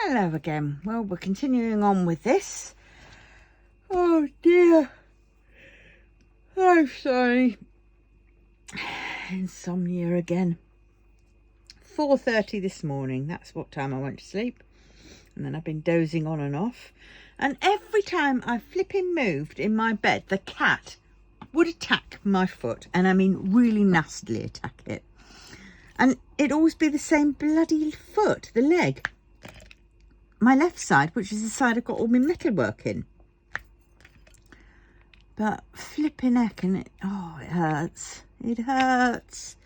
Hello again. Well, we're continuing on with this. Oh dear. I'm sorry. Insomnia again. 4:30 this morning. That's what time I went to sleep. And then I've been dozing on and off. And every time I flipping moved in my bed, the cat would attack my foot. And I mean really nastily attack it. And it'd always be the same bloody foot, the leg. My left side, which is the side I've got all my metalwork in. But flipping heck, and it hurts. It hurts.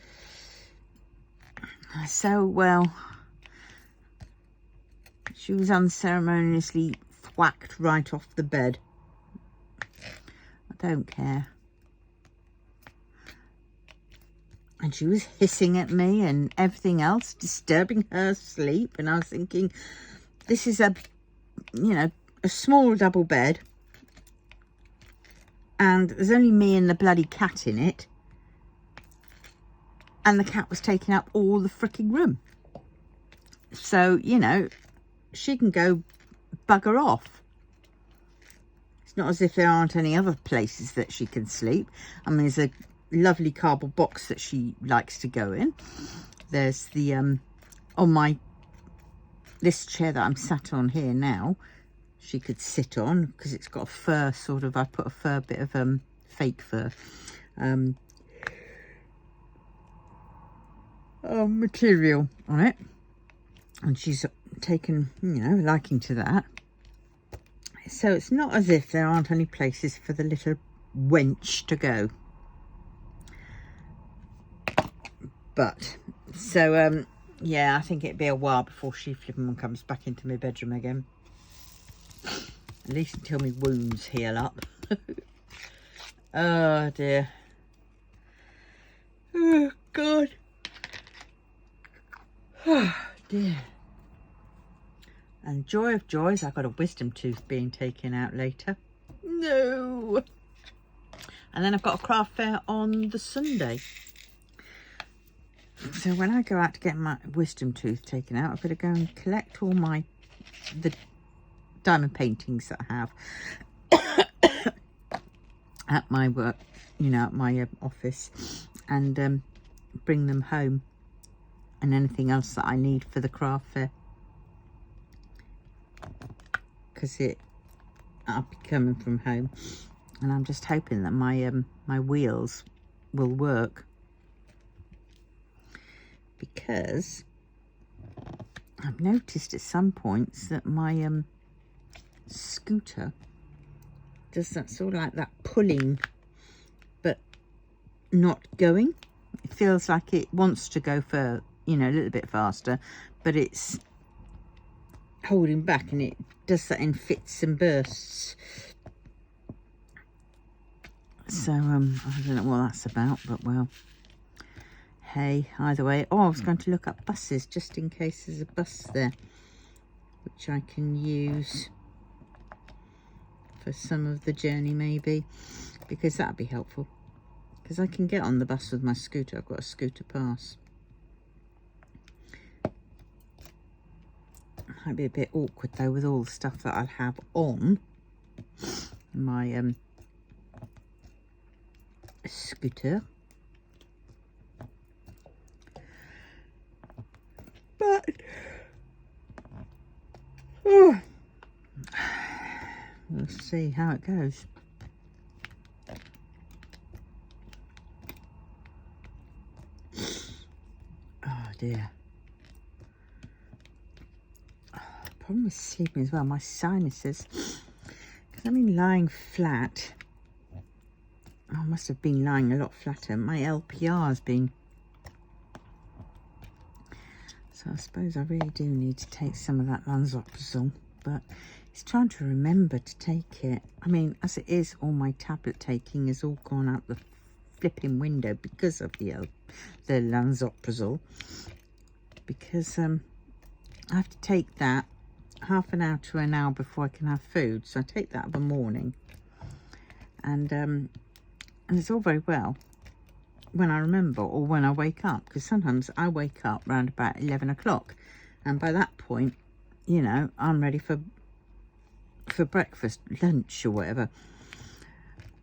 So, well, she was unceremoniously thwacked right off the bed. I don't care. And she was hissing at me and everything else, disturbing her sleep. And I was thinking, this is a small double bed. And there's only me and the bloody cat in it. And the cat was taking up all the freaking room. So, she can go bugger off. It's not as if there aren't any other places that she can sleep. I mean, there's a lovely cardboard box that she likes to go in. There's the, on this chair that I'm sat on here now, she could sit on because it's got a fur sort of, I put a fur bit of fake fur material on it, and she's taken liking to that. So it's not as if there aren't any places for the little wench to go. But so yeah, I think it'd be a while before she flipping comes back into my bedroom again. At least until my wounds heal up. Oh dear. Oh God. Oh dear. And joy of joys, I've got a wisdom tooth being taken out later. No. And then I've got a craft fair on the Sunday. So when I go out to get my wisdom tooth taken out, I've got to go and collect all the diamond paintings that I have at my work, at my office, and bring them home, and anything else that I need for the craft fair, because I'll be coming from home, and I'm just hoping that my wheels will work, because I've noticed at some points that my scooter does that sort of like that pulling but not going. It feels like it wants to go for a little bit faster, but it's holding back, and it does that in fits and bursts. So I don't know what that's about, but well, hey, either way. I was going to look up buses just in case there's a bus there which I can use for some of the journey, maybe, because that'd be helpful, because I can get on the bus with my scooter. I've got a scooter pass. Might be a bit awkward though with all the stuff that I'll have on my scooter, but we'll see how it goes. Oh dear. Problem with sleeping as well, my sinuses, because I've been lying flat. I must have been lying a lot flatter. My LPR has been. So I suppose I really do need to take some of that lansoprazole, but it's trying to remember to take it. I mean, as it is, all my tablet taking has all gone out the flipping window because of the lansoprazole. Because I have to take that half an hour to an hour before I can have food. So I take that of a morning, and it's all very well when I remember or when I wake up, because sometimes I wake up around about 11 o'clock, and by that point you know, I'm ready for breakfast, lunch or whatever.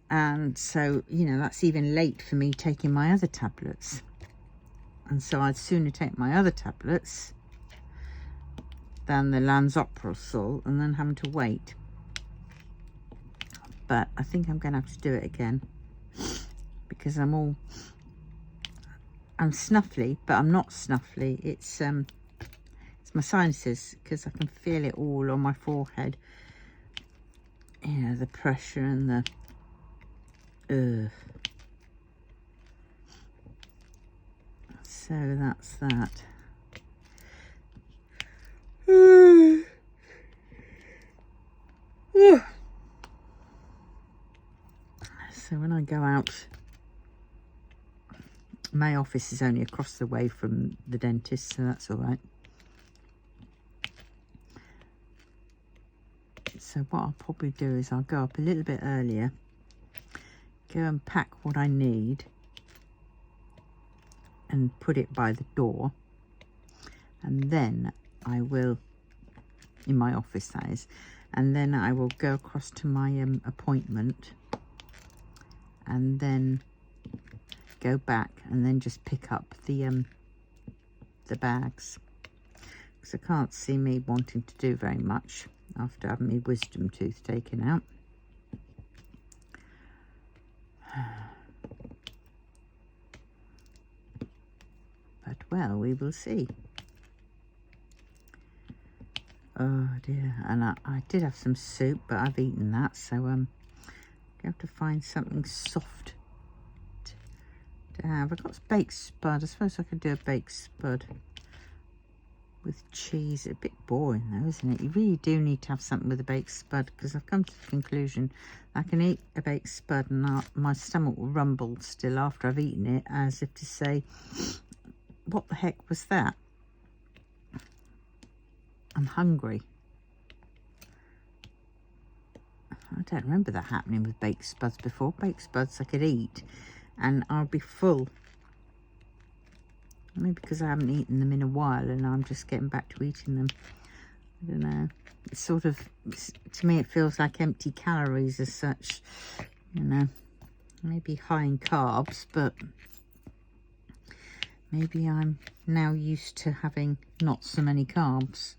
And so, you know, that's even late for me taking my other tablets. And so I'd sooner take my other tablets than the lansoprazole and then having to wait. But I think I'm going to have to do it again because I'm snuffly, but I'm not snuffly. It's my sinuses, because I can feel it all on my forehead. You know, the pressure and the so that's that. So when I go out, my office is only across the way from the dentist, so that's all right. So what I'll probably do is I'll go up a little bit earlier, go and pack what I need and put it by the door, and then I will, in my office that is, and then I will go across to my appointment and then go back and then just pick up the bags, because I can't see me wanting to do very much after having my wisdom tooth taken out. But well, we will see. Oh dear, and I did have some soup, but I've eaten that, so I have to find something soft to have. I've got baked spud. I suppose I could do a baked spud with cheese. A bit boring though, isn't it? You really do need to have something with a baked spud, because I've come to the conclusion I can eat a baked spud and my stomach will rumble still after I've eaten it, as if to say, what the heck was that? I'm hungry. I don't remember that happening with baked spuds before. Baked spuds I could eat and I'll be full. Maybe because I haven't eaten them in a while and I'm just getting back to eating them. I don't know. It's sort of, to me it feels like empty calories as such, you know. Maybe high in carbs, but maybe I'm now used to having not so many carbs.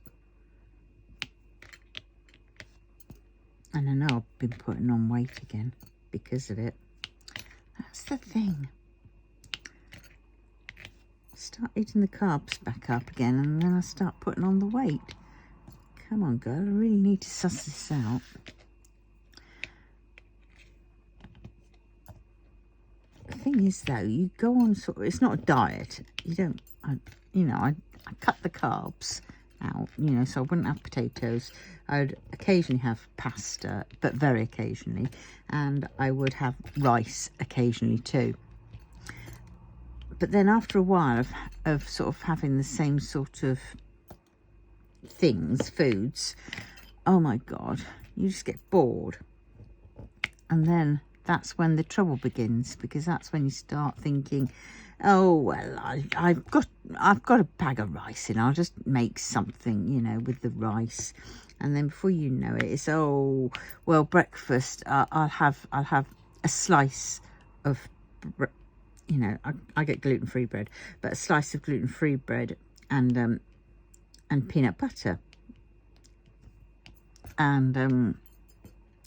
And I know I've been putting on weight again because of it. That's the thing. Start eating the carbs back up again and then I start putting on the weight. Come on, girl, I really need to suss this out. The thing is, though, you go on sort of, it's not a diet. You don't, I cut the carbs out, you know, so I wouldn't have potatoes. I would occasionally have pasta, but very occasionally, and I would have rice occasionally too. But then after a while of sort of having the same sort of foods, oh my God, you just get bored. And then that's when the trouble begins, because that's when you start thinking, oh well, I've got a bag of rice and I'll just make something, you know, with the rice. And then before you know it, it's, oh well, breakfast, I'll have a slice of, you know, I get gluten-free bread, but a slice of gluten-free bread and peanut butter, and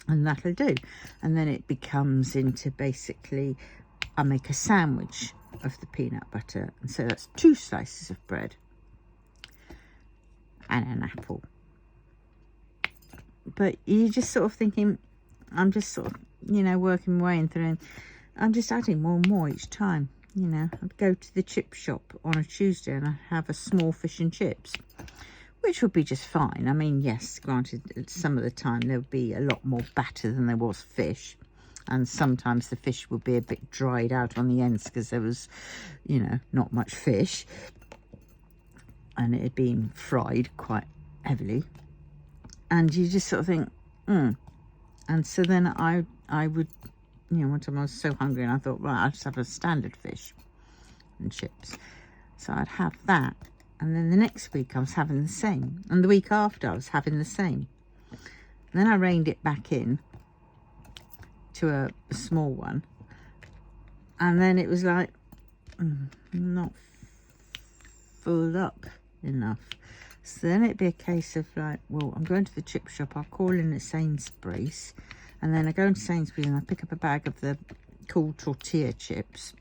that'll do. And then it becomes into basically, I make a sandwich of the peanut butter, and so that's 2 slices of bread and an apple. But you're just sort of thinking, I'm just sort of, you know, working my way in through, and I'm just adding more and more each time. You know, I'd go to the chip shop on a Tuesday and I'd have a small fish and chips, which would be just fine. I mean, yes, granted, some of the time there would be a lot more batter than there was fish. And sometimes the fish would be a bit dried out on the ends because there was, you know, not much fish. And it had been fried quite heavily. And you just sort of think, And so then I would, you know, one time I was so hungry and I thought, right, I'll just have a standard fish and chips. So I'd have that. And then the next week I was having the same. And the week after I was having the same. And then I reined it back in to a small one. And then it was like, not full up enough. So then it'd be a case of like, well, I'm going to the chip shop. I'll call in at Sainsbury's. And then I go into Sainsbury's and I pick up a bag of the cool tortilla chips.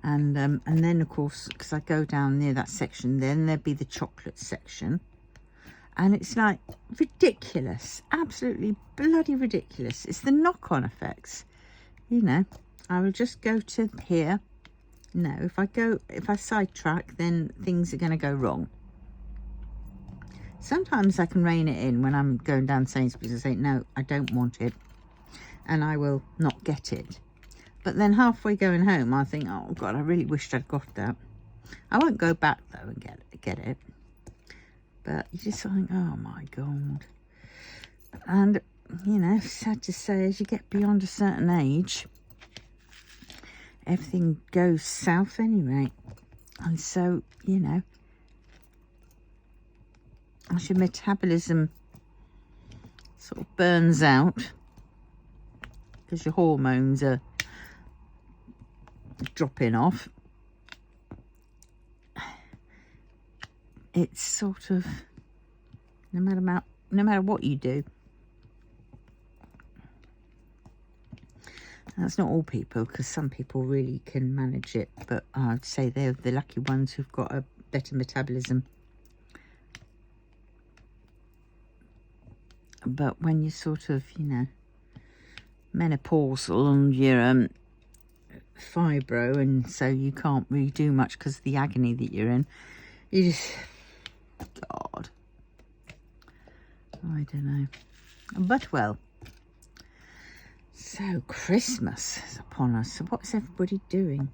And then, of course, because I go down near that section, then there'd be the chocolate section. And it's like ridiculous, absolutely bloody ridiculous. It's the knock-on effects. You know, I will just go to here. No, if I sidetrack, then things are going to go wrong. Sometimes I can rein it in when I'm going down Sainsbury's and say, no, I don't want it. And I will not get it. But then halfway going home, I think, oh, God, I really wished I'd got that. I won't go back, though, and get it. But you just think, oh, my God. And, you know, sad to say, as you get beyond a certain age, everything goes south anyway. And so, you know, as your metabolism sort of burns out, because your hormones are dropping off, it's sort of no matter what you do. That's not all people, because some people really can manage it, but I'd say they're the lucky ones who've got a better metabolism. But when you're sort of, you know, menopausal and you're fibro, and so you can't really do much because of the agony that you're in, you just, God, I don't know. But well, so Christmas is upon us. So what's everybody doing?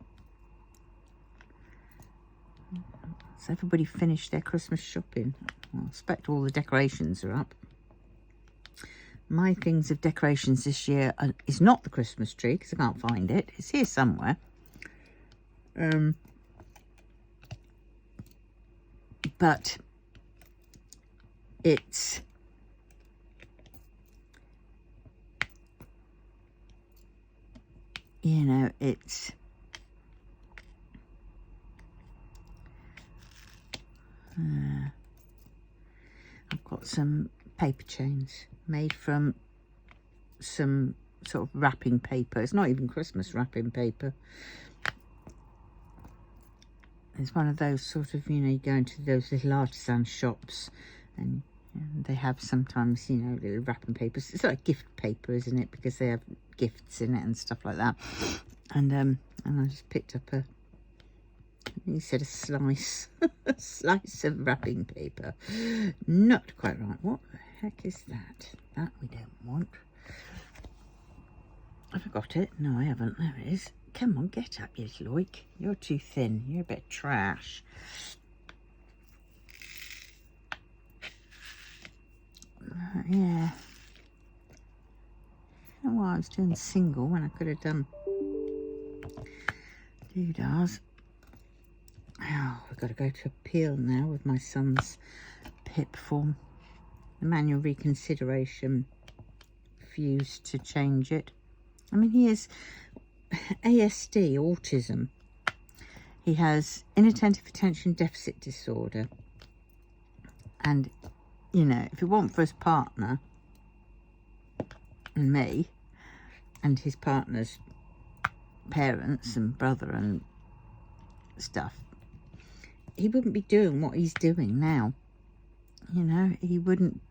Has everybody finished their Christmas shopping? Well, I expect all the decorations are up. My things of decorations this year is not the Christmas tree, because I can't find it. It's here somewhere. But it's you know, it's I've got some paper chains made from some sort of wrapping paper. It's not even Christmas wrapping paper. It's one of those sort of, you know, you go into those little artisan shops and they have sometimes, you know, little wrapping papers. It's like gift paper, isn't it? Because they have gifts in it and stuff like that. And I just picked up he said a slice, a slice of wrapping paper. Not quite right. What the heck is that? That we don't want. Have I got it? No, I haven't. There it is. Come on, get up, you little oik. You're too thin. You're a bit trash. Yeah. I don't know why I was doing single when I could have done doodahs. Oh, we've got to go to appeal now with my son's PIP form. The manual reconsideration refused to change it. I mean, he has ASD, autism. He has inattentive attention deficit disorder. And, you know, if it wasn't for his partner and me and his partner's parents and brother and stuff, he wouldn't be doing what he's doing now. You know, he wouldn't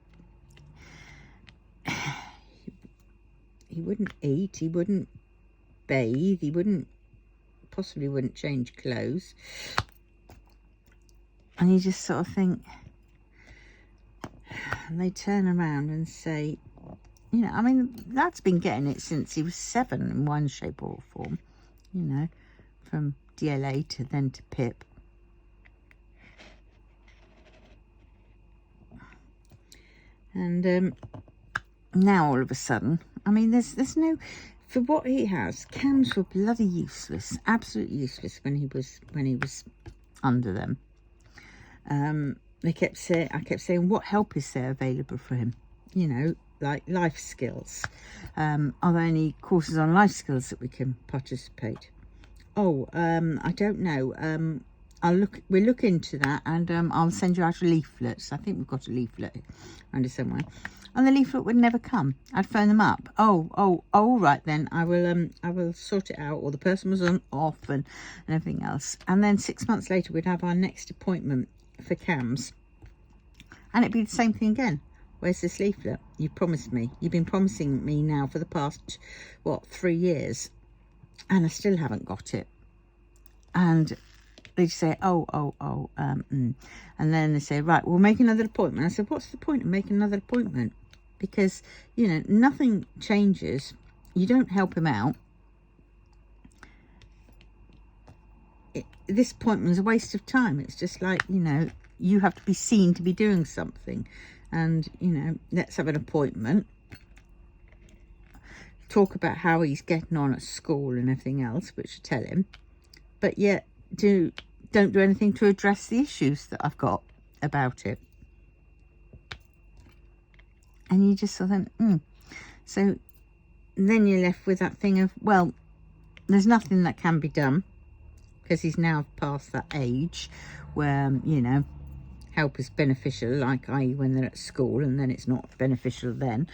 eat, he wouldn't bathe, he possibly wouldn't change clothes. And you just sort of think, and they turn around and say, you know, I mean, Dad's been getting it since he was 7 in one shape or form, you know, from DLA to then to PIP. And now all of a sudden, I mean, there's no, for what he has, cams were bloody useless, absolutely useless when he was under them. I kept saying, what help is there available for him? You know, like life skills. Are there any courses on life skills that we can participate? Oh, I don't know. We'll look into that, and I'll send you out a leaflet. I think we've got a leaflet under somewhere. And the leaflet would never come. I'd phone them up. Oh, all right then. I will sort it out. Or the person was off and everything else. And then 6 months later, we'd have our next appointment for CAMS, and it'd be the same thing again. Where's this leaflet? You promised me. You've been promising me now for the past 3 years, and I still haven't got it. And they say, and then they say, right, we'll make another appointment. I said, what's the point of making another appointment? Because, you know, nothing changes. You don't help him out. This appointment is a waste of time. It's just like, you know, you have to be seen to be doing something. And, you know, let's have an appointment. Talk about how he's getting on at school and everything else, which I tell him. But yet, don't do anything to address the issues that I've got about it. And you just sort of think, So then you're left with that thing of, well, there's nothing that can be done, because he's now past that age where, you know, help is beneficial, like i.e. when they're at school, and then it's not beneficial then.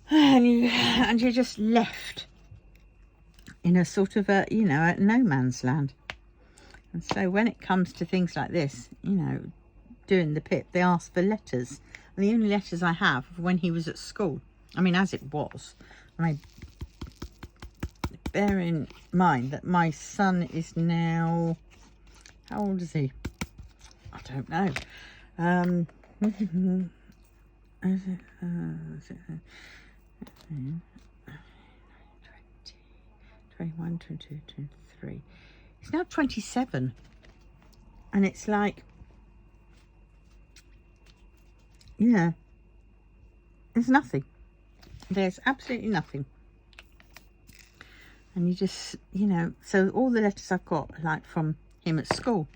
And you're just left in a sort of a, you know, at no man's land. And so when it comes to things like this, you know, doing the PIP, they ask for letters. And the only letters I have are when he was at school. I mean, as it was. Bear in mind that my son is now, how old is he? I don't know. 21, 22, 23. He's now 27. And it's like, yeah, there's nothing. There's absolutely nothing. And you just, you know, so all the letters I've got are like from him at school,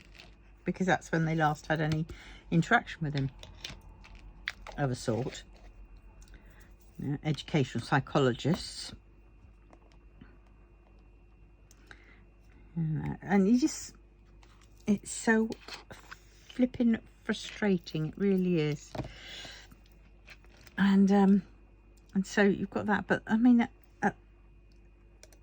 because that's when they last had any interaction with him of a sort. You know, educational psychologists. And you just, it's so flipping frustrating. It really is. And so you've got that. But I mean,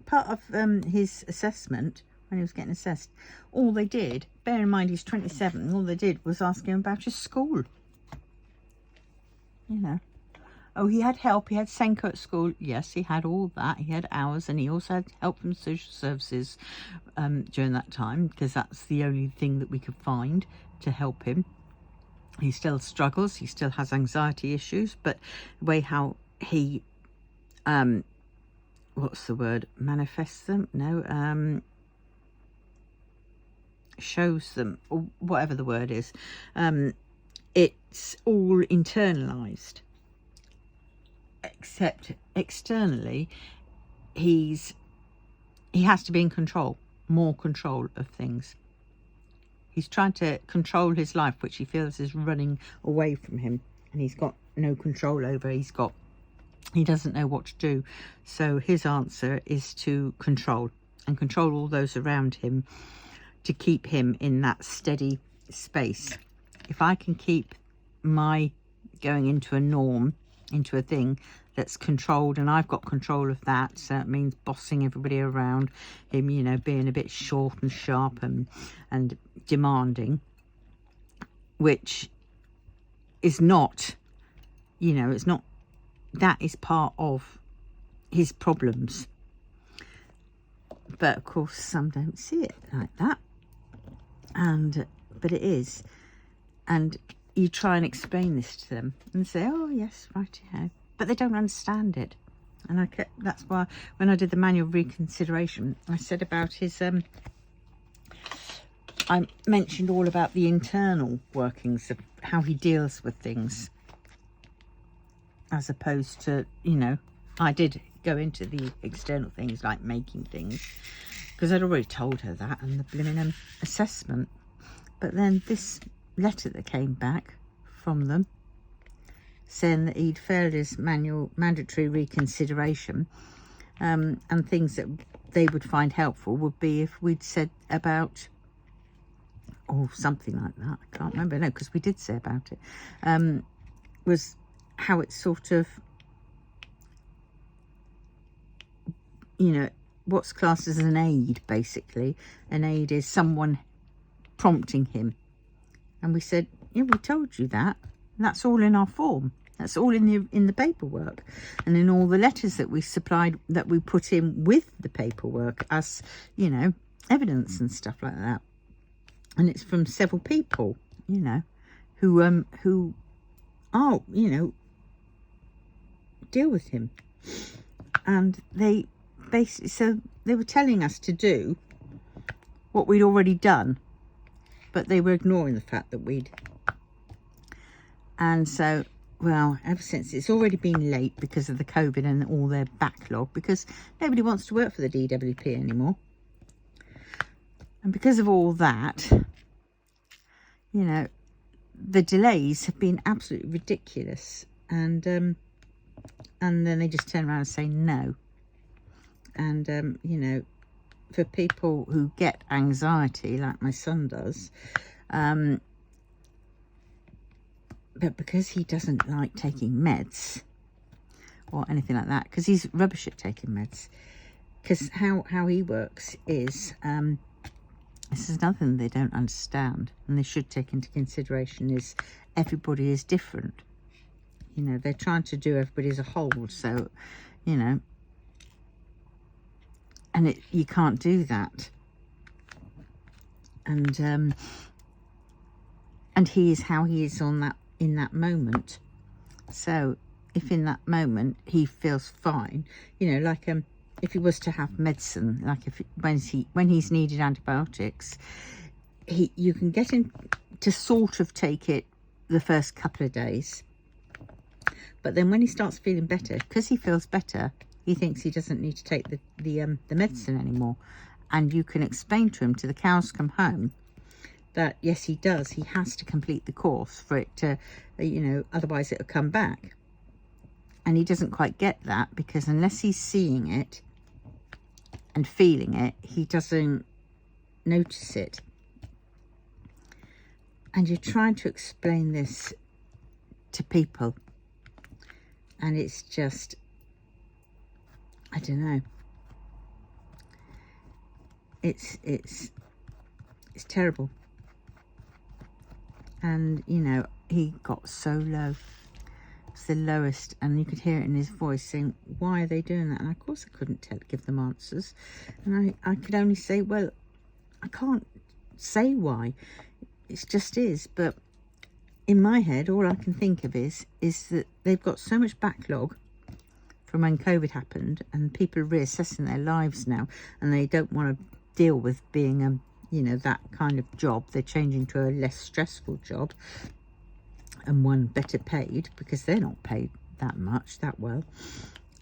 part of his assessment, when he was getting assessed, all they did, bear in mind he's 27, all they did was ask him about his school. You know. Oh, he had help, he had Senko at school. Yes, he had all that. He had hours, and he also had help from social services during that time, because that's the only thing that we could find to help him. He still struggles, he still has anxiety issues, but the way how he, what's the word, manifests them? No, shows them, or whatever the word is, it's all internalized. Except externally, he has to be in control, more control of things. He's trying to control his life, which he feels is running away from him, and he's got no control over. He doesn't know what to do. So his answer is to control, and control all those around him, to keep him in that steady space. If I can keep my going into a norm, into a thing that's controlled, and I've got control of that, so it means bossing everybody around him, you know, being a bit short and sharp and demanding, which is not, you know, it's not, that is part of his problems. But of course some don't see it like that, but it is. And you try and explain this to them and say, oh yes, right, yeah, but they don't understand it. And that's why when I did the manual reconsideration, I said about his I mentioned all about the internal workings of how he deals with things, as opposed to, you know, I did go into the external things like making things, because I'd already told her that, and the blimmin' assessment. But then this letter that came back from them saying that he'd failed his mandatory reconsideration, and things that they would find helpful would be if we'd said about, or something like that, I can't remember, no, because we did say about it, was how it's sort of, you know, what's classed as an aid, basically. An aid is someone prompting him. And we said, yeah, we told you that. That's all in our form. That's all in the paperwork, and in all the letters that we supplied, that we put in with the paperwork as, you know, evidence and stuff like that. And it's from several people, you know, who are, you know, deal with him. And they basically, so they were telling us to do what we'd already done, but they were ignoring the fact that we'd. And so, well, ever since, it's already been late because of the COVID and all their backlog, because nobody wants to work for the DWP anymore. And because of all that, you know, the delays have been absolutely ridiculous. And then they just turn around and say no. And, you know, for people who get anxiety, like my son does, but because he doesn't like taking meds or anything like that, because he's rubbish at taking meds, because how he works is, this is another thing they don't understand, and they should take into consideration, is everybody is different. You know, they're trying to do everybody as a whole, so, you know, and you can't do that. And he is how he is in that moment. So if in that moment he feels fine, you know, like if he was to have medicine, like when he's needed antibiotics, you can get him to sort of take it the first couple of days, but then when he starts feeling better, because he feels better, he thinks he doesn't need to take the medicine anymore. And you can explain to him till the cows come home that yes, he does, he has to complete the course for it to, you know, otherwise it'll come back. And he doesn't quite get that, because unless he's seeing it and feeling it, he doesn't notice it. And you're trying to explain this to people, and it's just, I don't know, it's terrible. And, you know, he got so low. It's the lowest, and you could hear it in his voice saying, why are they doing that? And of course I couldn't give them answers. And I could only say, well, I can't say why. It just is. But in my head, all I can think of is that they've got so much backlog from when COVID happened, and people are reassessing their lives now, and they don't want to deal with being you know, that kind of job. They're changing to a less stressful job, and one better paid, because they're not paid that much, that well.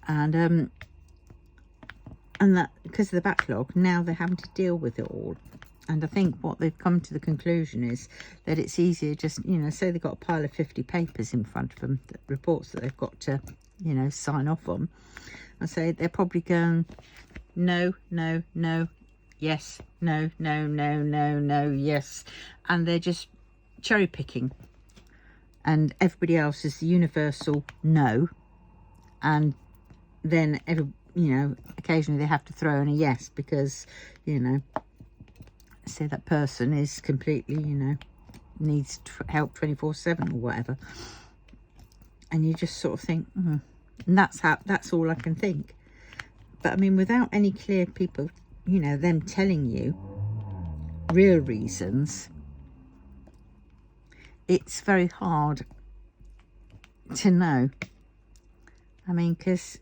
And that, because of the backlog, now they're having to deal with it all. And I think what they've come to the conclusion is that it's easier just, you know, say they've got a pile of 50 papers in front of them, the reports that they've got to, you know, sign off on. I say they're probably going, no, no, no, yes, no, no, no, no, no, yes. And they're just cherry picking. And everybody else is the universal no. And then, you know, occasionally they have to throw in a yes, because, you know, say that person is completely, you know, needs help 24/7 or whatever. And you just sort of think, and that's all I can think. But I mean, without any clear people, you know, them telling you real reasons, it's very hard to know. I mean, because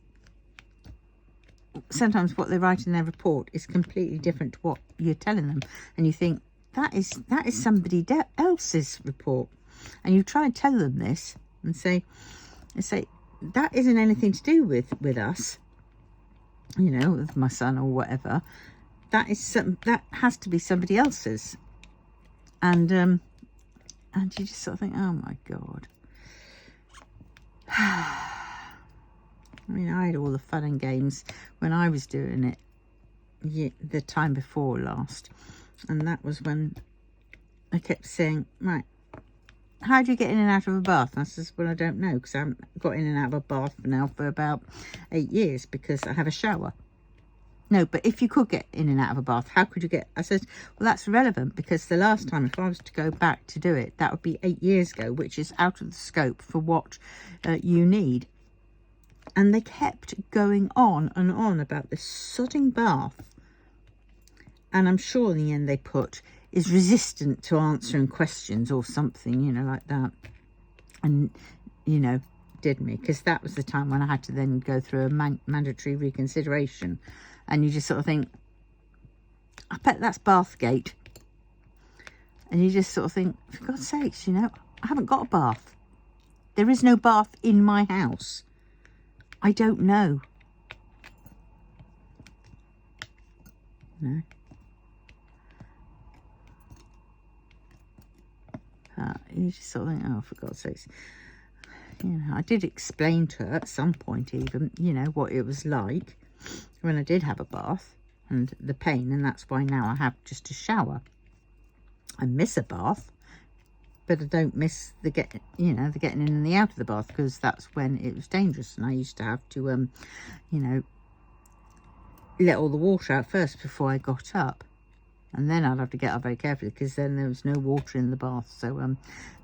sometimes what they write in their report is completely different to what you're telling them, and you think that is somebody else's report, and you try and tell them this and say that isn't anything to do with us, you know, with my son or whatever. That has to be somebody else's. And And you just sort of think, oh my God. I mean, I had all the fun and games when I was doing it the time before last. And that was when I kept saying, right, how do you get in and out of a bath? And I says, well, I don't know, because I haven't got in and out of a bath now for about 8 years because I have a shower. No, but if you could get in and out of a bath, how could you get? I said, well, that's relevant because the last time, if I was to go back to do it, that would be 8 years ago, which is out of the scope for what you need. And they kept going on and on about this sodding bath. And I'm sure in the end they put, is resistant to answering questions or something, you know, like that. And, you know, did me, because that was the time when I had to then go through a mandatory reconsideration. And you just sort of think, I bet that's Bathgate. And you just sort of think, for God's sakes, you know, I haven't got a bath. There is no bath in my house. I don't know. No. You just sort of think, oh, for God's sakes. You know, I did explain to her at some point even, you know, what it was like when I did have a bath and the pain, and that's why now I have just a shower. I miss a bath, but I don't miss the getting in and the out of the bath, because that's when it was dangerous, and I used to have to, you know, let all the water out first before I got up, and then I'd have to get up very carefully because then there was no water in the bath, so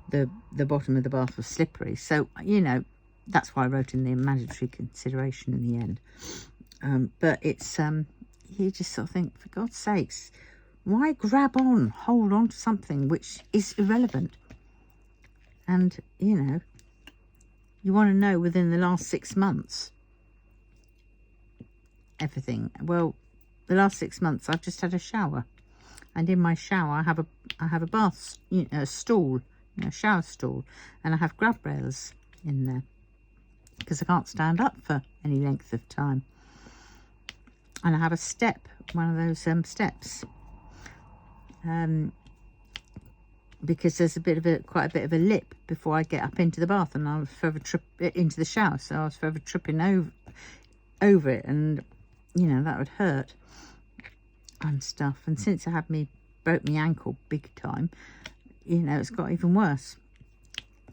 the bottom of the bath was slippery. So, you know, that's why I wrote in the mandatory consideration in the end. But it's you just sort of think, for God's sakes, why hold on to something which is irrelevant? And, you know, you want to know within the last 6 months everything. Well, the last 6 months I've just had a shower, and in my shower I have a bath, you know, a stool, you know, shower stool, and I have grab rails in there because I can't stand up for any length of time. And I have a step, one of those steps, because there's quite a bit of a lip before I get up into the bath, and I was forever into the shower, so I was forever tripping over it, and you know, that would hurt and stuff. And since I broke my ankle big time, you know, it's got even worse.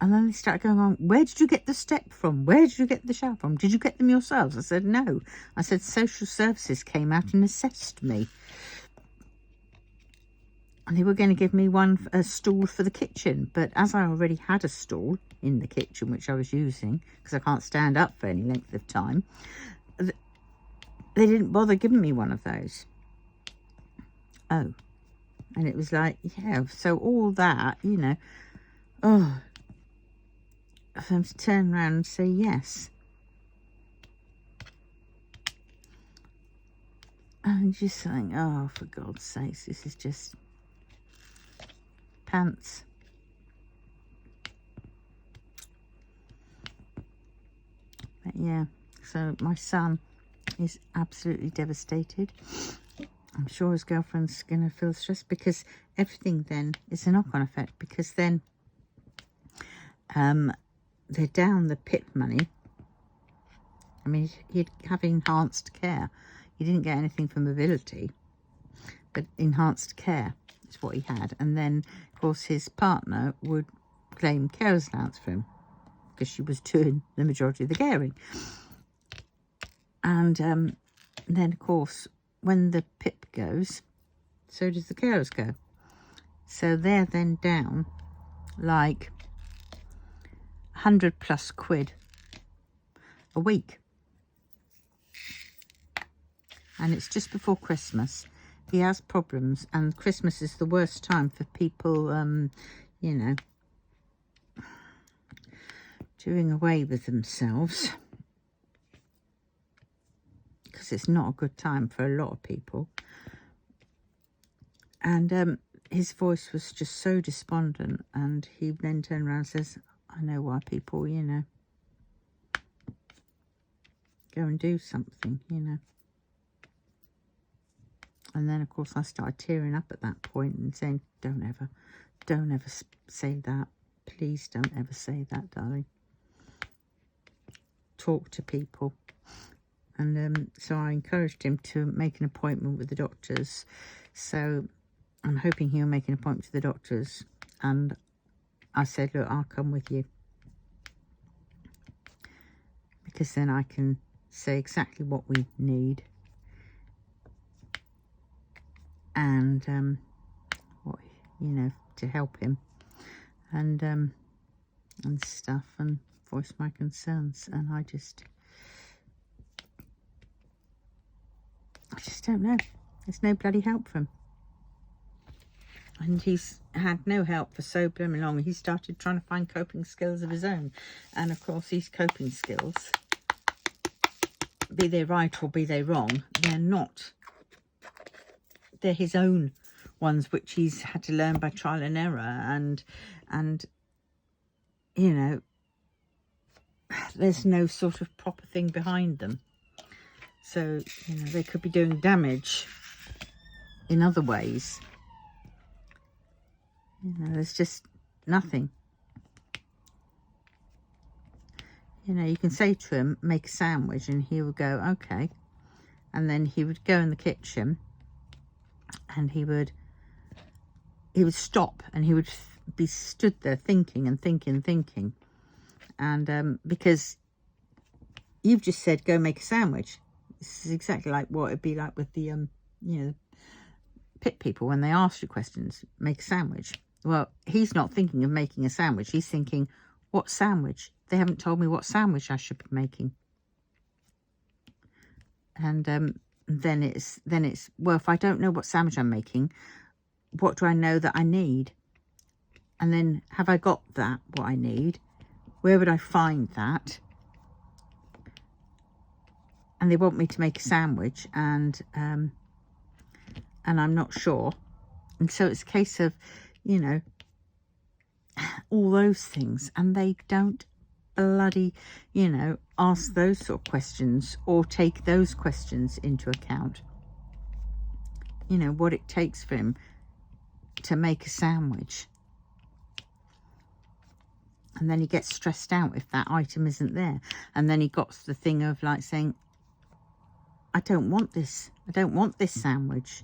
And then they started going on, where did you get the step from? Where did you get the shower from? Did you get them yourselves? I said, no. I said, social services came out and assessed me. And they were going to give me a stool for the kitchen. But as I already had a stool in the kitchen, which I was using, because I can't stand up for any length of time, they didn't bother giving me one of those. Oh. And it was like, yeah, so all that, you know, oh, for them to turn around and say yes. And just saying, oh, for God's sakes, this is just pants. But yeah, so my son is absolutely devastated. I'm sure his girlfriend's going to feel stressed, because everything then is a knock-on effect, because then they're down the PIP money. I mean, he'd have enhanced care. He didn't get anything for mobility, but enhanced care is what he had. And then, of course, his partner would claim carer's allowance for him, because she was doing the majority of the caring. And then, of course, when the PIP goes, so does the carers go. So they're then down like 100+ quid a week. And it's just before Christmas. He has problems, and Christmas is the worst time for people, you know, doing away with themselves, because it's not a good time for a lot of people. And his voice was just so despondent, and he then turned around and says, I know why people, you know, go and do something, you know. And then, of course, I started tearing up at that point and saying, don't don't ever say that. Please don't ever say that, darling. Talk to people. And so I encouraged him to make an appointment with the doctors. So I'm hoping he'll make an appointment with the doctors. And I said, look, I'll come with you. Because then I can say exactly what we need. And, what, you know, to help him. And stuff. And voice my concerns. And I just don't know. There's no bloody help for him. And he's had no help for so blooming long. He started trying to find coping skills of his own. And of course, these coping skills, be they right or be they wrong, they're not. They're his own ones, which he's had to learn by trial and error. And you know, there's no sort of proper thing behind them. So, you know, they could be doing damage in other ways. You know, there's just nothing. You know, you can say to him, make a sandwich, and he would go, okay. And then he would go in the kitchen and he would stop and he would be stood there thinking and thinking. And because you've just said, go make a sandwich. This is exactly like what it'd be like with the, you know, pit people when they ask you questions, make a sandwich. Well, he's not thinking of making a sandwich. He's thinking, what sandwich? They haven't told me what sandwich I should be making. And then it's, well, if I don't know what sandwich I'm making, what do I know that I need? And then have I got that, what I need? Where would I find that? And they want me to make a sandwich, and I'm not sure. And so it's a case of, you know, all those things. And they don't bloody, you know, ask those sort of questions or take those questions into account. You know, what it takes for him to make a sandwich. And then he gets stressed out if that item isn't there. And then he got the thing of like saying, I don't want this. I don't want this sandwich.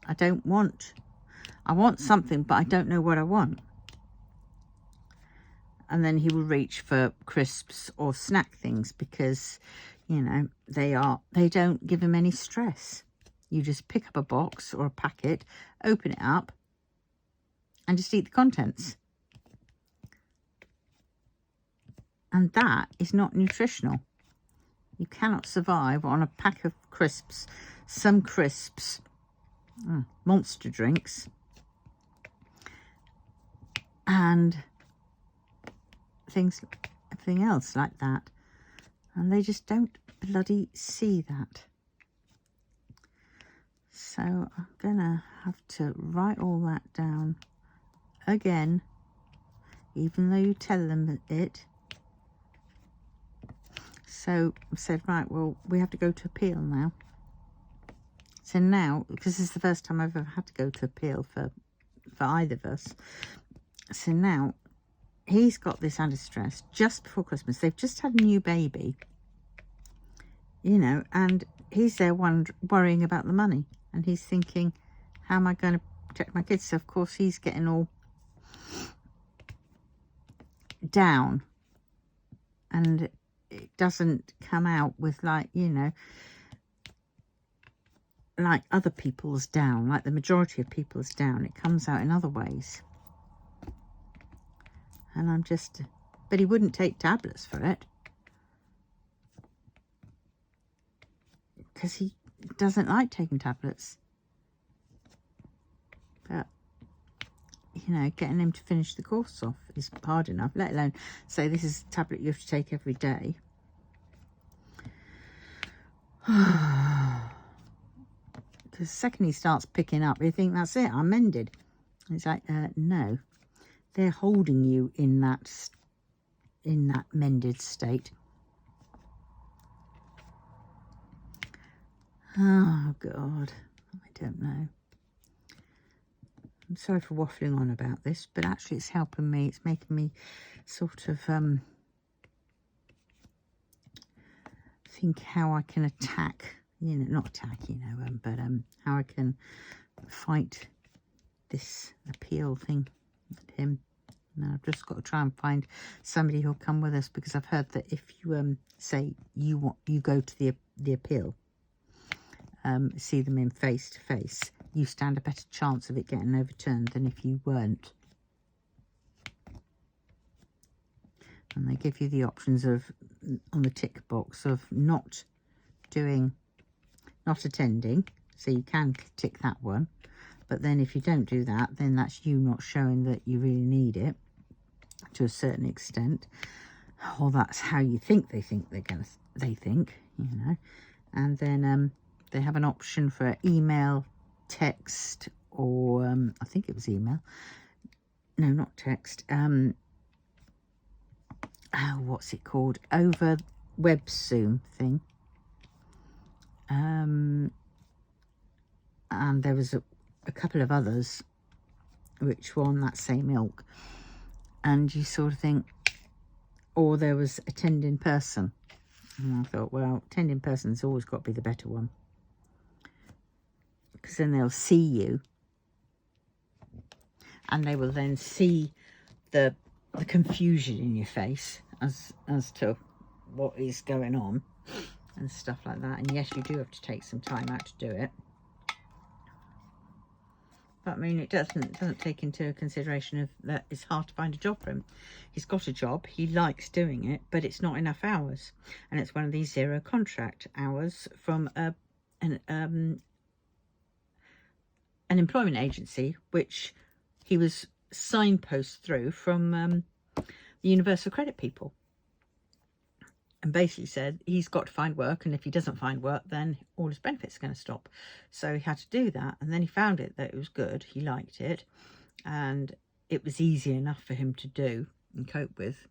I want something, but I don't know what I want. And then he will reach for crisps or snack things because, you know, they don't give him any stress. You just pick up a box or a packet, open it up, and just eat the contents. And that is not nutritional. You cannot survive on a pack of crisps, some crisps, monster drinks, and everything else like that. And they just don't bloody see that. So I'm gonna have to write all that down again, even though you tell them it. So I said, right, well, we have to go to appeal now. So now, because this is the first time I've ever had to go to appeal for either of us. So now, he's got this added stress just before Christmas. They've just had a new baby, you know, and he's there worrying about the money. And he's thinking, how am I going to protect my kids? So, of course, he's getting all down. And it doesn't come out with, like, you know, like other people's down, like the majority of people's down. It comes out in other ways. And I'm just, but he wouldn't take tablets for it. Because he doesn't like taking tablets. But, you know, getting him to finish the course off is hard enough, let alone say this is a tablet you have to take every day. Because the second he starts picking up, you think, that's it, I'm mended. And it's like, no. They're holding you in that mended state. Oh, God. I don't know. I'm sorry for waffling on about this, but actually it's helping me. It's making me sort of think how I can attack, you know, not attack, you know, but how I can fight this appeal thing with him. Now I've just got to try and find somebody who'll come with us, because I've heard that if you say you go to the appeal, see them in face to face, you stand a better chance of it getting overturned than if you weren't. And they give you the options of, on the tick box, of not attending, so you can tick that one. But then if you don't do that, then that's you not showing that you really need it to a certain extent, or that's how you think they think, you know. And then they have an option for email, text, or I think it was email. No, not text. Oh, what's it called? Over web Zoom thing. And there was a couple of others which were on that same ilk. And you sort of think, or there was attend in person. And I thought, well, attend in person's always got to be the better one, because then they'll see you, and they will then see the confusion in your face as to what is going on and stuff like that. And yes, you do have to take some time out to do it. But I mean, it doesn't take into consideration of that it's hard to find a job for him. He's got a job, he likes doing it, but it's not enough hours, and it's one of these zero contract hours from an employment agency, which he was signposted through from the Universal Credit people, and basically said he's got to find work, and if he doesn't find work, then all his benefits are going to stop. So he had to do that, and then he found it that it was good, he liked it, and it was easy enough for him to do and cope with.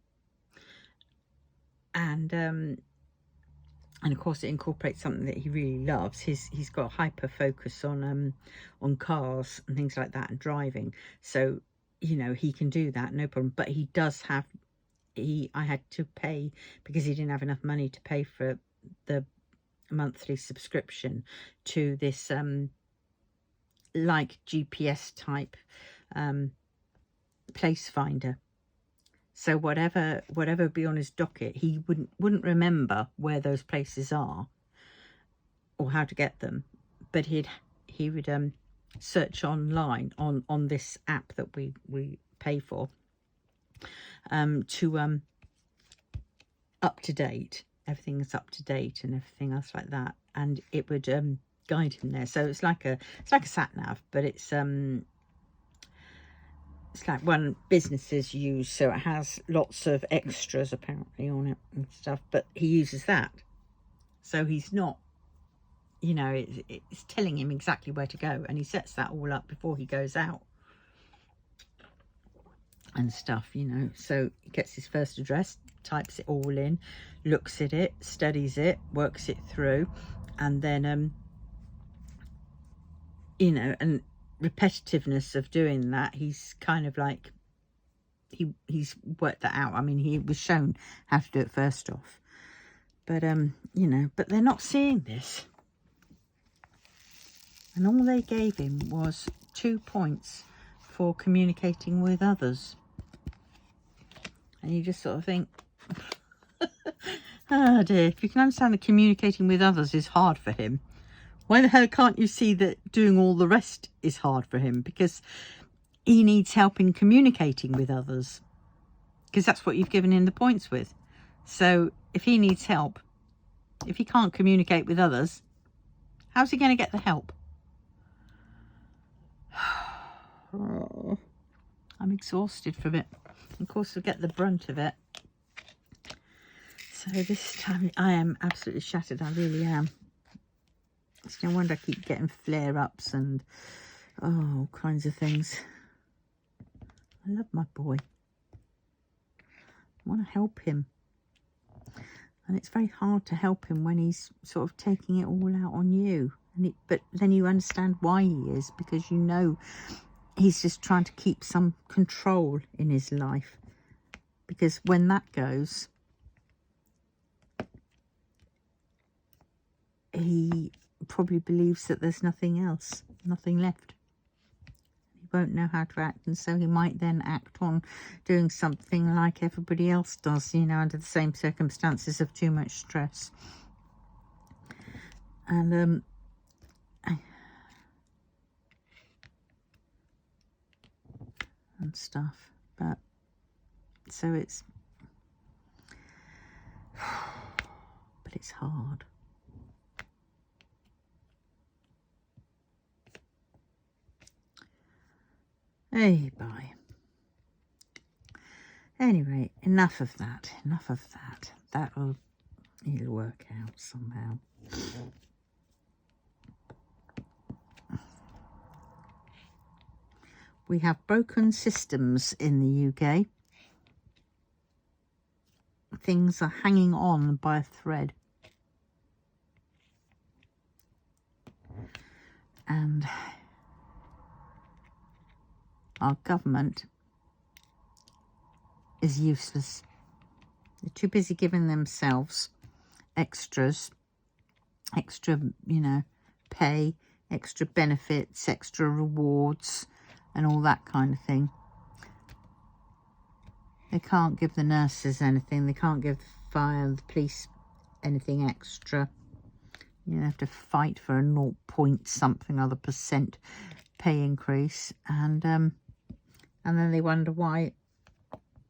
And of course it incorporates something that he really loves. He's got a hyper focus on cars and things like that, and driving, so you know, he can do that, no problem. But he does have, I had to pay, because he didn't have enough money to pay for the monthly subscription to this like GPS type place finder. So whatever would be on his docket, he wouldn't remember where those places are or how to get them, but he would search online on this app that we pay for, to up to date, everything is up to date and everything else like that, and it would guide him there. So it's like a sat nav, but it's like one businesses use, so it has lots of extras apparently on it and stuff, but he uses that, so he's not, you know, it's telling him exactly where to go, and he sets that all up before he goes out and stuff, you know. So he gets his first address, types it all in, looks at it, studies it, works it through, and then you know, and repetitiveness of doing that, he's kind of like, he's worked that out. I mean, he was shown how to do it first off, but you know, but they're not seeing this, and all they gave him was 2 points for communicating with others. And you just sort of think, oh dear, if you can understand that communicating with others is hard for him, why the hell can't you see that doing all the rest is hard for him? Because he needs help in communicating with others, because that's what you've given him the points with. So if he needs help, if he can't communicate with others, how's he going to get the help? Oh, I'm exhausted from it. Of course, I get the brunt of it. So this time I am absolutely shattered. I really am. It's no wonder I keep getting flare-ups and all kinds of things. I love my boy. I want to help him. And it's very hard to help him when he's sort of taking it all out on you. But then you understand why he is, because you know he's just trying to keep some control in his life, because when that goes, he probably believes that there's nothing else, nothing left. He won't know how to act, and so he might then act on doing something like everybody else does, you know, under the same circumstances of too much stress. And and stuff. But so it's but it's hard. Hey, bye. Anyway, enough of that. It'll work out somehow. We have broken systems in the UK. Things are hanging on by a thread. And our government is useless. They're too busy giving themselves extras, extra, you know, pay, extra benefits, extra rewards, and all that kind of thing. They can't give the nurses anything. They can't give the fire and the police anything extra. You have to fight for a 0 point something other % pay increase, and then they wonder why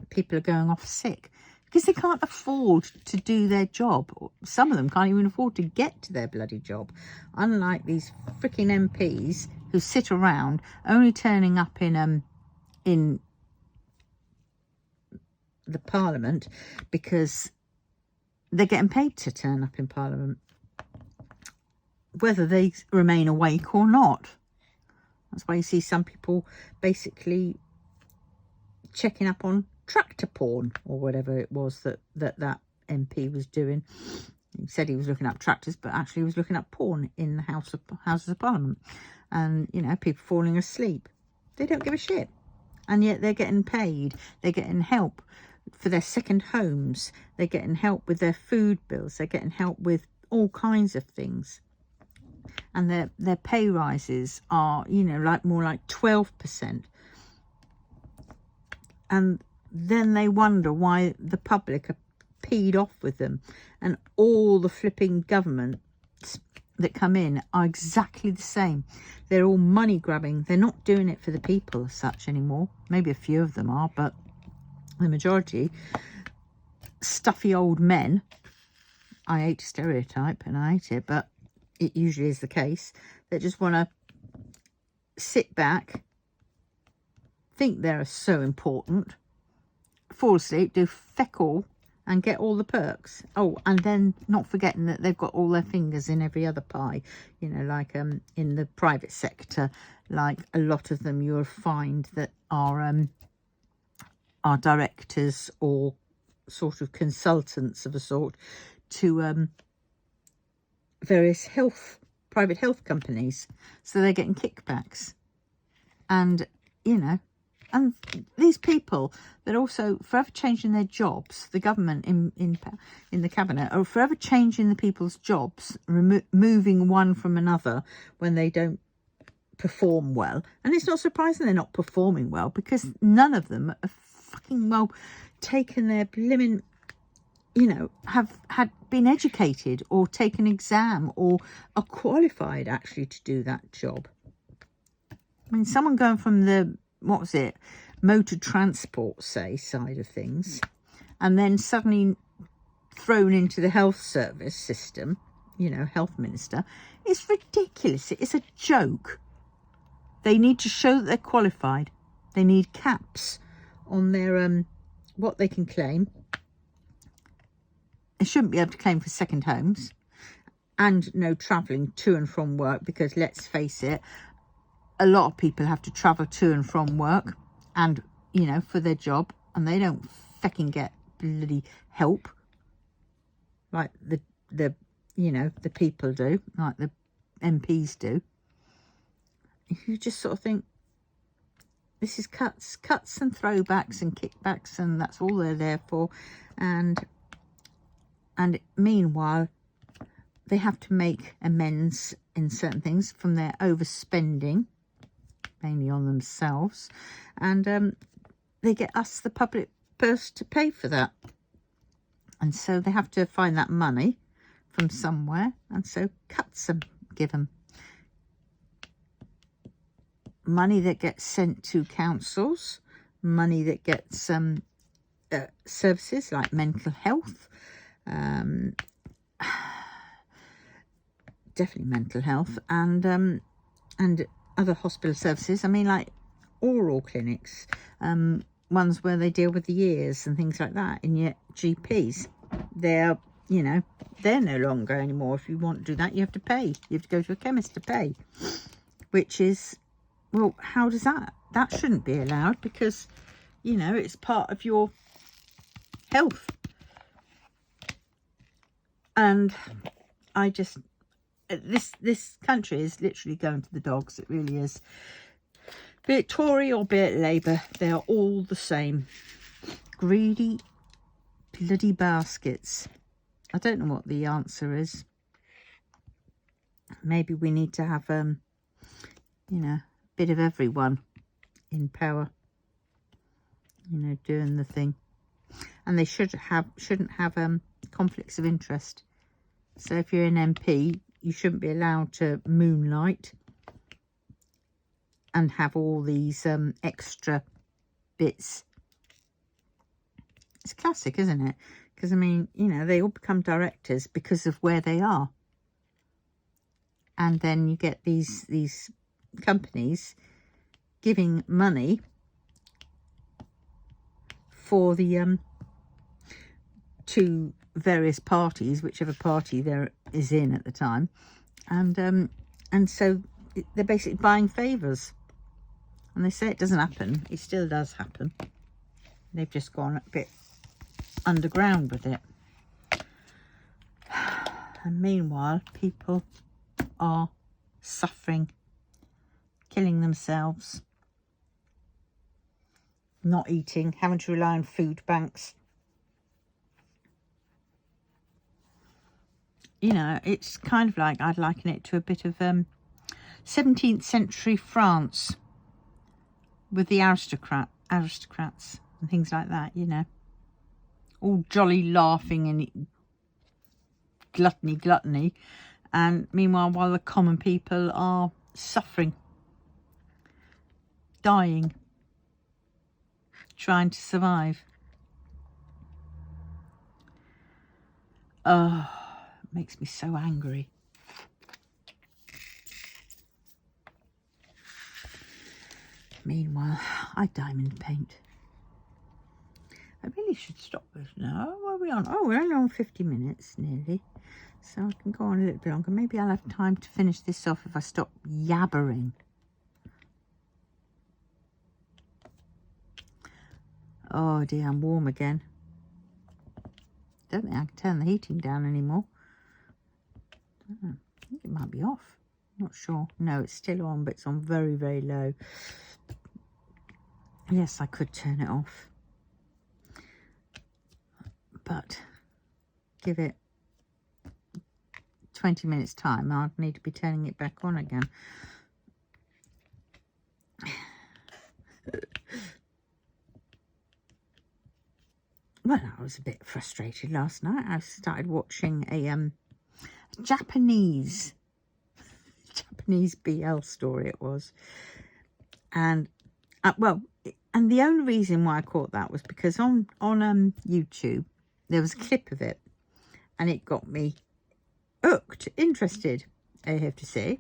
people are going off sick, because they can't afford to do their job. Some of them can't even afford to get to their bloody job, unlike these freaking MPs who sit around only turning up in the Parliament because they're getting paid to turn up in Parliament, whether they remain awake or not. That's why you see some people basically checking up on tractor porn or whatever it was that MP was doing. He said he was looking up tractors, but actually he was looking up porn in the Houses of Parliament. And, you know, people falling asleep. They don't give a shit. And yet they're getting paid. They're getting help for their second homes. They're getting help with their food bills. They're getting help with all kinds of things. And their pay rises are, you know, like more like 12%. And then they wonder why the public are peed off with them. And all the flipping governments that come in are exactly the same. They're all money grabbing. They're not doing it for the people as such anymore. Maybe a few of them are, but the majority, stuffy old men. I hate to stereotype, and I hate it, but it usually is the case. They just want to sit back, think they're so important, fall asleep, do feck all, and get all the perks. Oh, and then not forgetting that they've got all their fingers in every other pie. You know, like in the private sector, like a lot of them you'll find that are directors or sort of consultants of a sort to various private health companies. So they're getting kickbacks. And, you know, and these people that also forever changing their jobs, the government in the cabinet are forever changing the people's jobs, moving one from another when they don't perform well. And it's not surprising they're not performing well, because none of them are fucking well taken their blimmin', you know, have had been educated or taken an exam or are qualified actually to do that job. I mean, someone going from the, what was it, motor transport, say, side of things, and then suddenly thrown into the health service system, you know, health minister, it's ridiculous. It's a joke. They need to show that they're qualified. They need caps on their, what they can claim. They shouldn't be able to claim for second homes, and no travelling to and from work, because let's face it, a lot of people have to travel to and from work and, you know, for their job, and they don't fucking get bloody help like the you know, the people do, like the MPs do. You just sort of think, this is cuts and throwbacks and kickbacks, and that's all they're there for. And meanwhile, they have to make amends in certain things from their overspending, mainly on themselves, and they get us, the public purse, to pay for that. And so they have to find that money from somewhere, and so cuts them, give them money that gets sent to councils, money that gets services like mental health, definitely mental health, and other hospital services. I mean, like oral clinics, ones where they deal with the ears and things like that. And yet GPs, they're, you know, they're no longer anymore. If you want to do that, you have to pay. You have to go to a chemist to pay, which is, well, how does that shouldn't be allowed, because, you know, it's part of your health. And I just, this country is literally going to the dogs. It really is. Be it Tory or be it Labour, they are all the same. Greedy bloody baskets. I don't know what the answer is. Maybe we need to have, you know, a bit of everyone in power, you know, doing the thing. And they shouldn't have conflicts of interest. So if you're an MP, you shouldn't be allowed to moonlight and have all these extra bits. It's classic, isn't it? Because, I mean, you know, they all become directors because of where they are. And then you get these companies giving money for the to various parties, whichever party there is in at the time, and so they're basically buying favours. And they say it doesn't happen. It still does happen. They've just gone a bit underground with it. And meanwhile, people are suffering, killing themselves, not eating, having to rely on food banks. You know, it's kind of like, I'd liken it to a bit of 17th century France with the aristocrats and things like that, you know. All jolly laughing and gluttony. And meanwhile, while the common people are suffering, dying, trying to survive. Oh, it makes me so angry. Meanwhile, I diamond paint. I really should stop this now. What are we on? Oh, we're only on 50 minutes nearly. So I can go on a little bit longer. Maybe I'll have time to finish this off if I stop yabbering. Oh dear, I'm warm again. Don't think I can turn the heating down anymore. I think it might be off. Not sure. No, it's still on, but it's on very, very low. Yes, I could turn it off. But give it 20 minutes time, I'd need to be turning it back on again. Well, I was a bit frustrated last night. I started watching a Japanese BL story it was. And, well, and the only reason why I caught that was because on YouTube, there was a clip of it. And it got me hooked, interested, I have to say.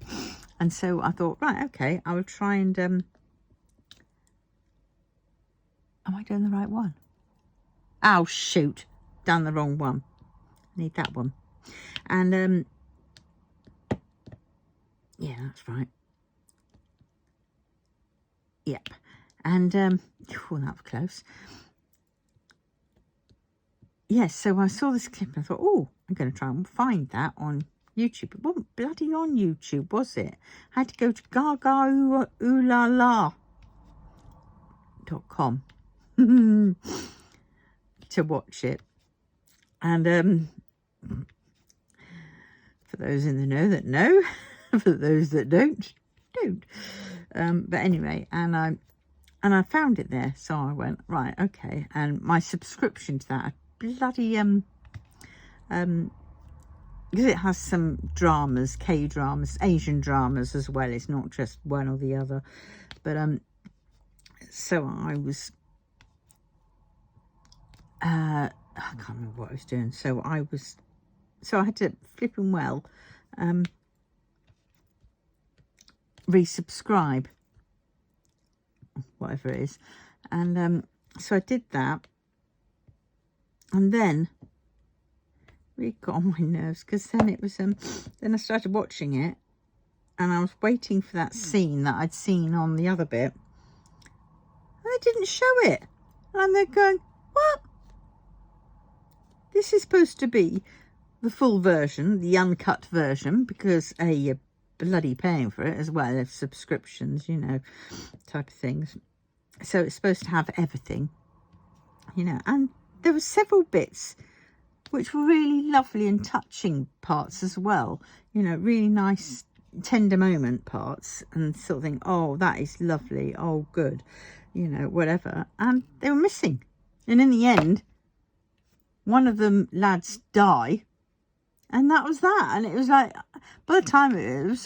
And so I thought, right, okay, I will try and... am I doing the right one? Oh, shoot. Done the wrong one. Need that one. And, yeah, that's right. Yep. And, oh, that was close. Yes, so I saw this clip and I thought, oh, I'm going to try and find that on YouTube. It wasn't bloody on YouTube, was it? I had to go to Gaga Ooh La La. www.waffle.com to watch it. And for those in the know that know, for those that don't. But anyway, and I found it there, so I went, right, okay. And my subscription to that bloody because it has some dramas, K-dramas, Asian dramas as well. It's not just one or the other. But so I was I can't remember what I was doing. So I had to flipping well resubscribe, whatever it is. And so I did that, and then really got on my nerves, because then it was then I started watching it, and I was waiting for that scene that I'd seen on the other bit, and they didn't show it. And I'm there going, what? This is supposed to be the full version, the uncut version, because you're bloody paying for it as well, as subscriptions, you know, type of things. So it's supposed to have everything, you know. And there were several bits which were really lovely and touching parts as well, you know, really nice tender moment parts, and sort of think, oh, that is lovely, oh good, you know, whatever. And they were missing. And in the end, one of them lads die, and that was that. And it was like, by the time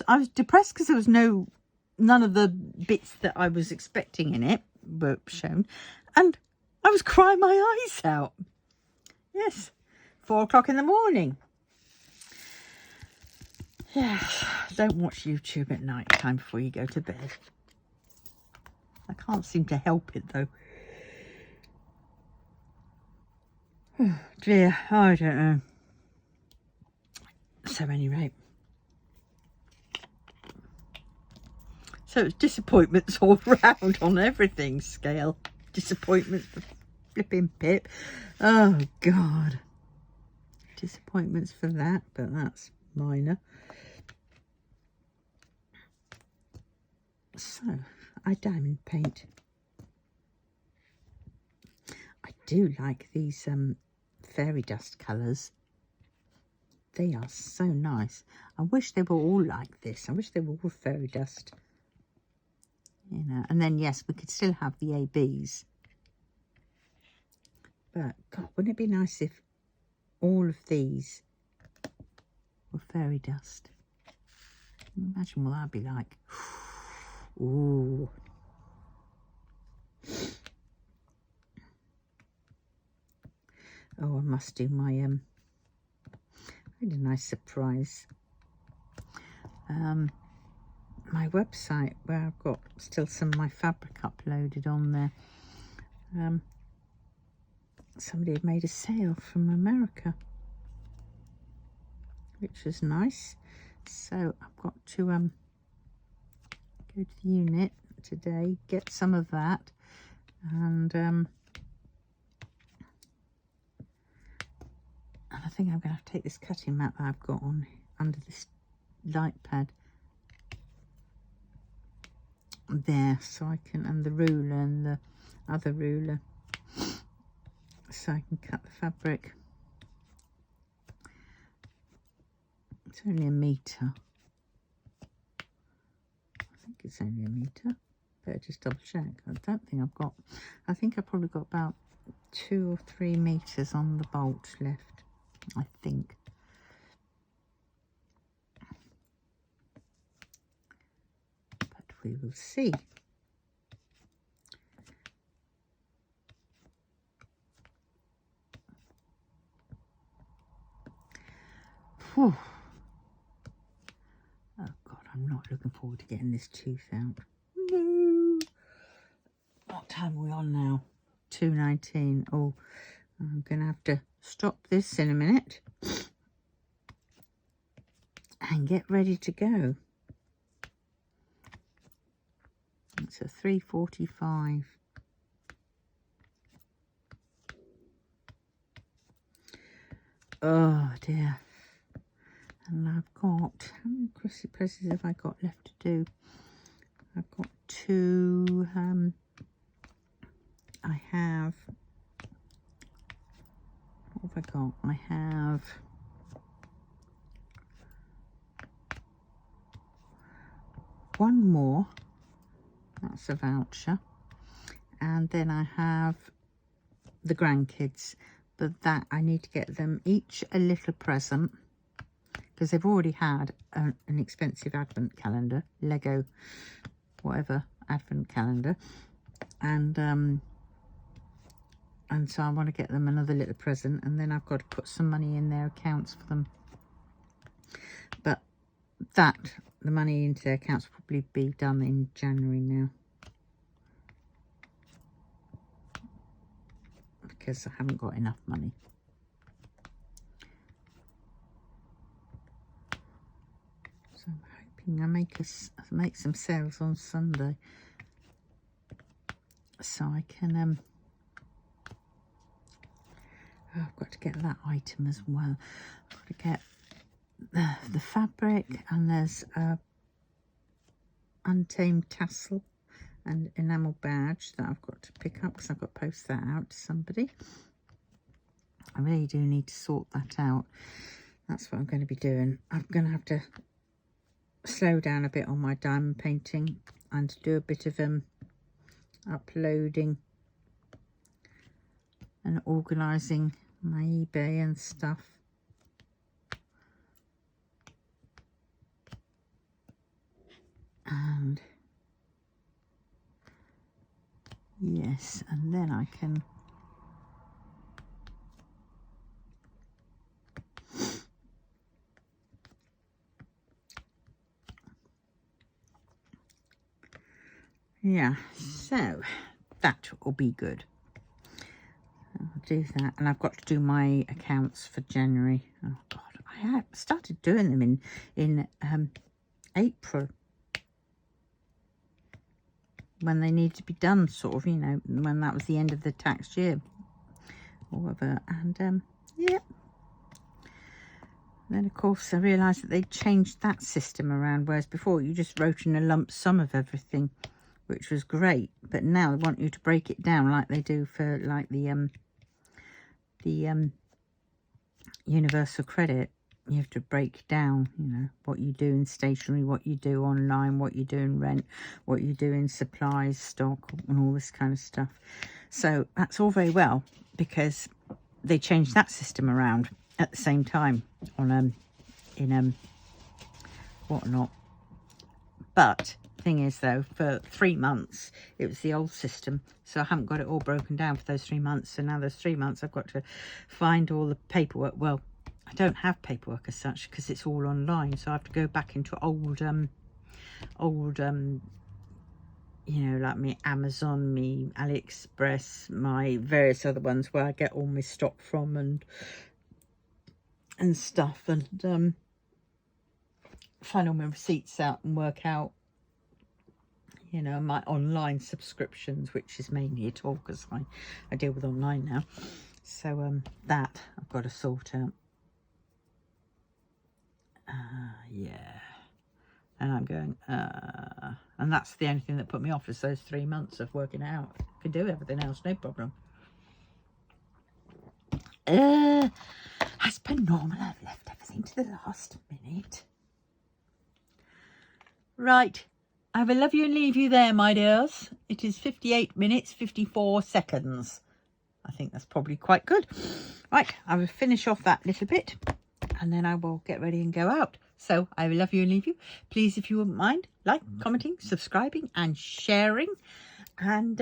I was depressed, because there was none of the bits that I was expecting in it were shown, and I was crying my eyes out. Yes, 4 o'clock in the morning. Yes, don't watch YouTube at night time before you go to bed. I can't seem to help it though. Oh dear, I don't know. So anyway, so it's disappointments all round on everything scale. Disappointments for flipping Pip. Oh God. Disappointments for that, but that's minor. So I diamond paint. I do like these fairy dust colours. They are so nice. I wish they were all like this. I wish they were all fairy dust. You know, and then yes, we could still have the ABs. But God, wouldn't it be nice if all of these were fairy dust? Imagine what that'd be like. Ooh. Oh, I must do my I had a nice surprise. My website, where I've got still some of my fabric uploaded on there. Somebody had made a sale from America, which was nice. So I've got to go to the unit today, get some of that, and I think I'm going to have to take this cutting mat that I've got on under this light pad there, so I can, and the ruler and the other ruler, so I can cut the fabric. It's only a metre. I think it's only a metre. Better just double check. I don't think I've got, I think I've probably got about 2 or 3 metres on the bolt left, I think. But we will see. Whew. Oh God, I'm not looking forward to getting this tooth out. No. What time are we on now? 2:19. Oh, I'm going to have to stop this in a minute and get ready to go. It's a 3:45. Oh dear. And I've got, how many Christmas presents have I got left to do? I've got 2 I have, what have I got? I have one more, that's a voucher, and then I have the grandkids, but that I need to get them each a little present because they've already had an expensive advent calendar, Lego whatever advent calendar, and so I want to get them another little present, and then I've got to put some money in their accounts for them. But the money into their accounts will probably be done in January now, because I haven't got enough money. So I'm hoping I make some sales on Sunday, so I can oh, I've got to get that item as well. I've got to get the fabric, and there's a untamed tassel and enamel badge that I've got to pick up because I've got to post that out to somebody. I really do need to sort that out. That's what I'm going to be doing. I'm going to have to slow down a bit on my diamond painting and do a bit of uploading and organising my eBay and stuff. And yes, and then I can yeah, so that will be good. I'll do that, and I've got to do my accounts for January. Oh God, I have started doing them in April, when they need to be done, sort of, you know, when that was the end of the tax year or whatever. And yeah, then of course I realised that they changed that system around, whereas before you just wrote in a lump sum of everything, which was great, but now they want you to break it down like they do for like the universal credit. You have to break down, you know, what you do in stationery, what you do online, what you do in rent, what you do in supplies, stock, and all this kind of stuff. So that's all very well, because they changed that system around at the same time on whatnot. But thing is though, for 3 months it was the old system, so I haven't got it all broken down for those 3 months. So now those 3 months I've got to find all the paperwork. Well, I don't have paperwork as such because it's all online, so I have to go back into old you know, like me Amazon, me AliExpress, my various other ones where I get all my stock from and stuff, and find all my receipts out and work out, you know, my online subscriptions, which is mainly it all because I deal with online now. So that I've got to sort out. Yeah, and I'm going and that's the only thing that put me off, is those 3 months of working out. I can do everything else, no problem. As per normal, I've left everything to the last minute. Right, I will love you and leave you there, my dears. It is 58 minutes 54 seconds. I think that's probably quite good. Right, I will finish off that little bit, and then I will get ready and go out. So I will love you and leave you. Please, if you wouldn't mind, like, commenting, subscribing and sharing. And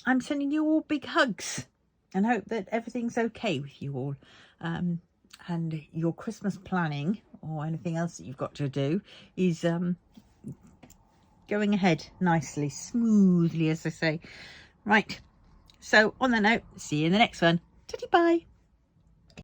I'm sending you all big hugs and hope that everything's okay with you all. And your Christmas planning or anything else that you've got to do is going ahead nicely, smoothly, as I say. Right. So on that note, see you in the next one. Bye.